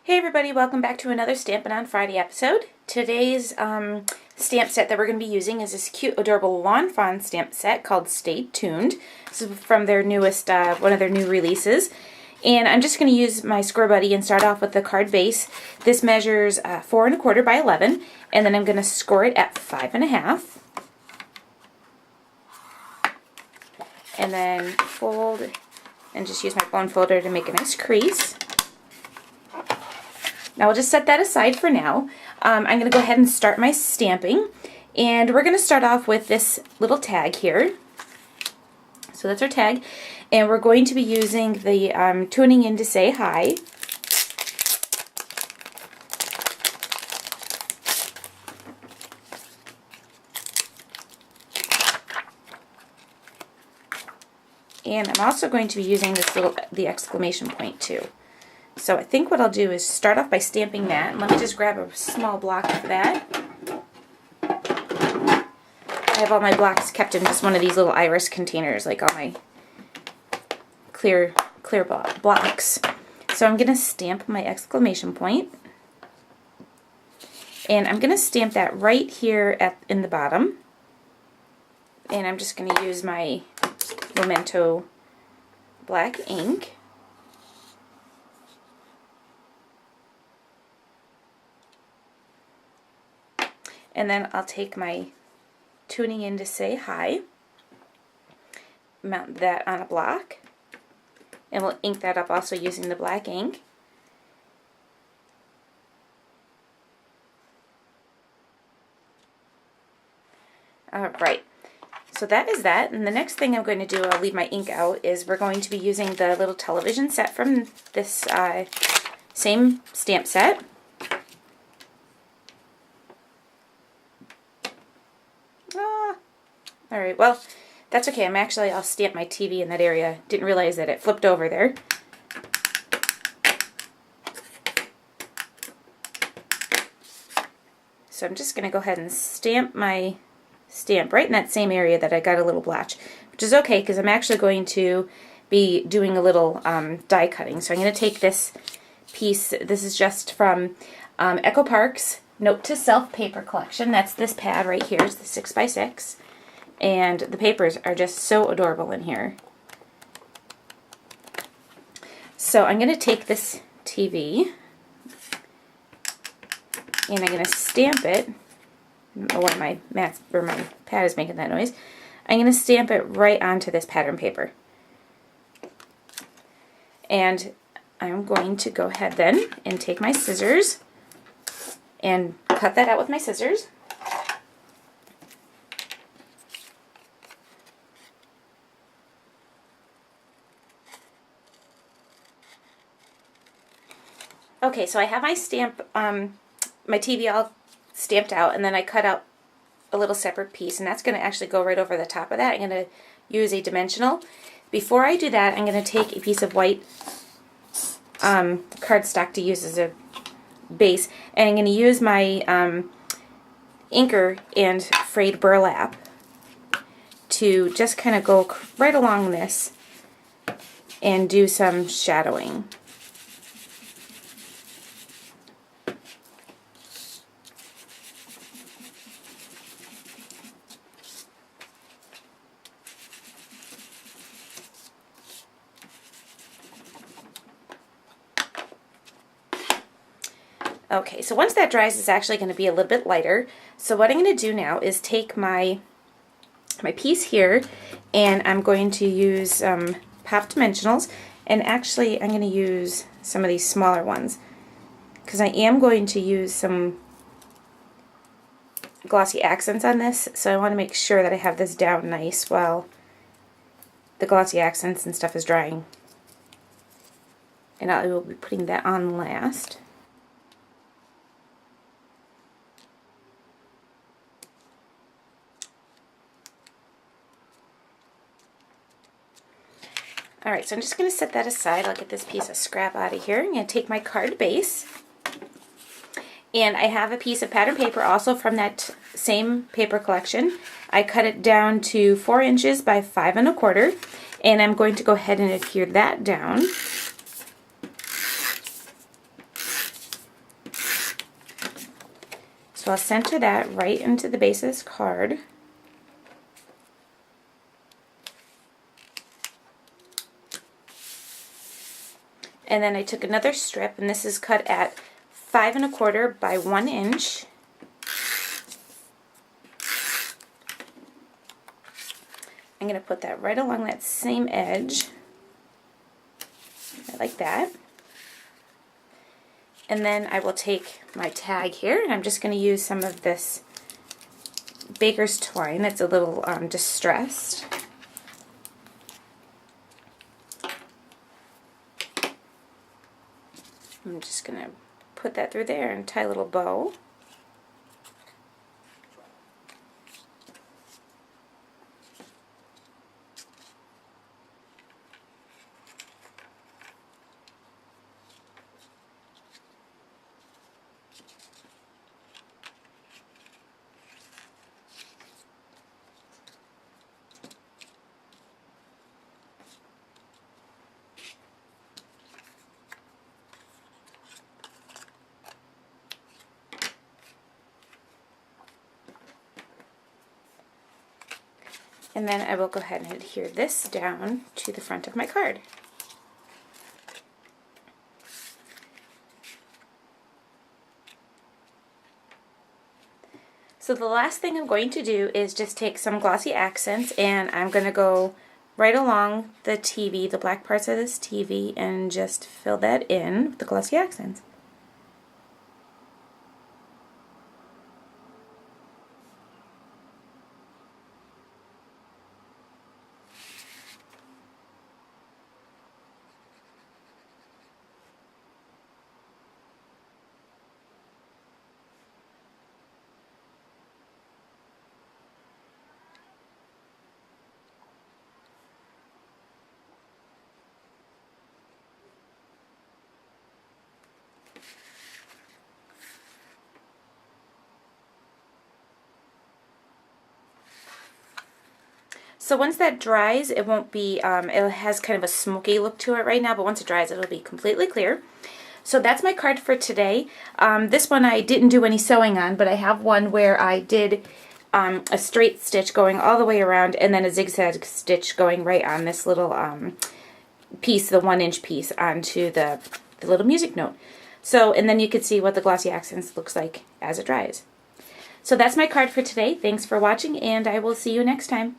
Hey everybody, welcome back to another Stampin' on Friday episode. Today's stamp set that we're going to be using is this cute, adorable Lawn Fawn stamp set called Stay Tuned. This is from their newest, one of their new releases. And I'm just going to use my Score Buddy and start off with the card base. This measures 4 1/4 by 11, and then I'm going to score it at 5 1/2. And then fold, and just use my bone folder to make a nice crease. Now we'll just set that aside for now. I'm going to go ahead and start my stamping. And we're going to start off with this little tag here. So that's our tag. And we're going to be using the Tuning In to Say Hi. And I'm also going to be using this the exclamation point too. So I think what I'll do is start off by stamping that. And let me just grab a small block for that. I have all my blocks kept in just one of these little iris containers, like all my clear blocks. So I'm going to stamp my exclamation point. And I'm going to stamp that right here in the bottom. And I'm just going to use my Memento black ink. And then I'll take my Tuning In to Say Hi, mount that on a block, and we'll ink that up also using the black ink. Alright, so that is that, and the next thing I'm going to do, I'll leave my ink out, is we're going to be using the little television set from this same stamp set. Alright, well, that's okay. I'll stamp my TV in that area. Didn't realize that it flipped over there. So I'm just going to go ahead and stamp my stamp right in that same area that I got a little blotch, which is okay because I'm actually going to be doing a little die cutting. So I'm going to take this piece. This is just from Echo Park's Note to Self paper collection. That's this pad right here. It's the 6x6. And the papers are just so adorable in here. So I'm going to take this TV and I'm going to stamp it. I don't know why my pad is making that noise. I'm going to stamp it right onto this pattern paper. And I'm going to go ahead then and take my scissors and cut that out with my scissors. Okay, so I have my my TV all stamped out, and then I cut out a little separate piece, and that's going to actually go right over the top of that. I'm going to use a dimensional. Before I do that, I'm going to take a piece of white cardstock to use as a base, and I'm going to use my inker and frayed burlap to just kind of go right along this and do some shadowing. Okay, so once that dries, it's actually going to be a little bit lighter. So what I'm going to do now is take my piece here, and I'm going to use pop dimensionals, and actually I'm going to use some of these smaller ones because I am going to use some glossy accents on this, so I want to make sure that I have this down nice while the glossy accents and stuff is drying. And I will be putting that on last. Alright, so I'm just going to set that aside. I'll get this piece of scrap out of here. I'm going to take my card base, and I have a piece of pattern paper also from that same paper collection. I cut it down to 4 inches by 5 1/4, and I'm going to go ahead and adhere that down. So I'll center that right into the base of this card. And then I took another strip, and this is cut at 5 1/4 by 1 inch. I'm going to put that right along that same edge, like that. And then I will take my tag here, and I'm just going to use some of this baker's twine that's a little distressed. I'm just going to put that through there and tie a little bow. And then I will go ahead and adhere this down to the front of my card. So the last thing I'm going to do is just take some glossy accents, and I'm going to go right along the TV, the black parts of this TV, and just fill that in with the glossy accents. So once that dries, it won't be, it has kind of a smoky look to it right now, but once it dries, it'll be completely clear. So that's my card for today. This one I didn't do any sewing on, but I have one where I did a straight stitch going all the way around, and then a zigzag stitch going right on this little piece, the 1 inch piece, onto the little music note. So, and then you can see what the glossy accents looks like as it dries. So that's my card for today. Thanks for watching, and I will see you next time.